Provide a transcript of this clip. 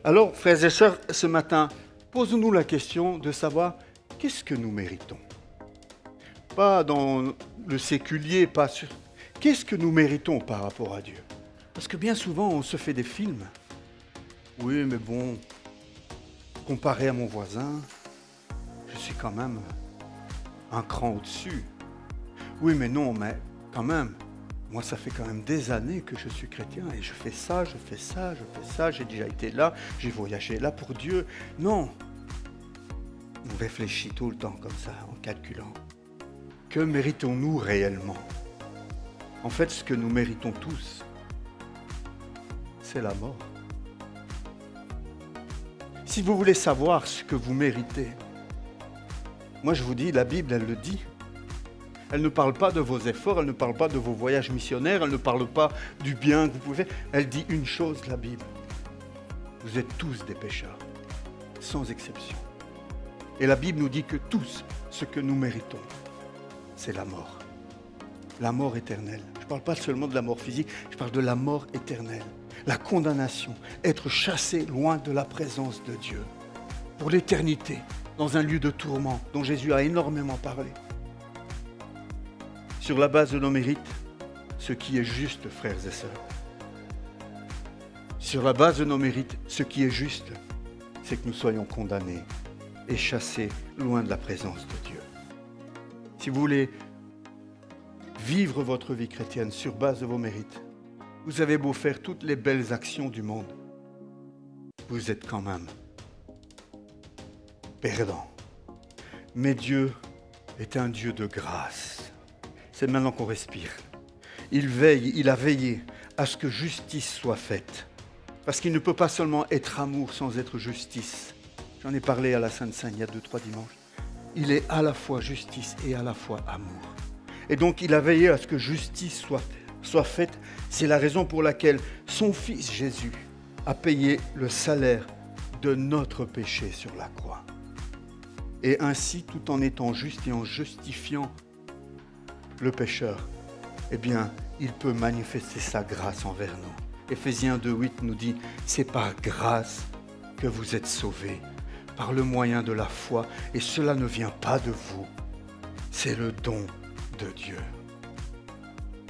Alors, frères et sœurs, ce matin, posons-nous la question de savoir qu'est-ce que nous méritons. Pas dans le séculier, pas sur... Qu'est-ce que nous méritons par rapport à Dieu? Parce que bien souvent, on se fait des films. Oui, mais bon, comparé à mon voisin, je suis quand même un cran au-dessus. Oui, mais non, mais quand même, moi, ça fait quand même des années que je suis chrétien et je fais ça, je fais ça, je fais ça, j'ai déjà été là, j'ai voyagé là pour Dieu. Non, on réfléchit tout le temps comme ça, en calculant. Que méritons-nous réellement? En fait, ce que nous méritons tous, c'est la mort. Si vous voulez savoir ce que vous méritez, moi je vous dis, la Bible, elle le dit. Elle ne parle pas de vos efforts, elle ne parle pas de vos voyages missionnaires, elle ne parle pas du bien que vous pouvez faire. Elle dit une chose, la Bible. Vous êtes tous des pécheurs, sans exception. Et la Bible nous dit que tous, ce que nous méritons, c'est la mort. La mort éternelle. Je ne parle pas seulement de la mort physique, je parle de la mort éternelle. La condamnation, être chassé loin de la présence de Dieu. Pour l'éternité, dans un lieu de tourment dont Jésus a énormément parlé. Sur la base de nos mérites, ce qui est juste, frères et sœurs. Sur la base de nos mérites, ce qui est juste, c'est que nous soyons condamnés et chassés loin de la présence de Dieu. Si vous voulez vivre votre vie chrétienne sur base de vos mérites, vous avez beau faire toutes les belles actions du monde, vous êtes quand même perdant. Mais Dieu est un Dieu de grâce. C'est maintenant qu'on respire. Il a veillé à ce que justice soit faite. Parce qu'il ne peut pas seulement être amour sans être justice. J'en ai parlé à la Sainte-Seine il y a 2-3 dimanches. Il est à la fois justice et à la fois amour. Et donc il a veillé à ce que justice soit faite. C'est la raison pour laquelle son Fils Jésus a payé le salaire de notre péché sur la croix. Et ainsi, tout en étant juste et en justifiant le pécheur, eh bien, il peut manifester sa grâce envers nous. Éphésiens 2:8 nous dit, c'est par grâce que vous êtes sauvés, par le moyen de la foi, et cela ne vient pas de vous, c'est le don de Dieu.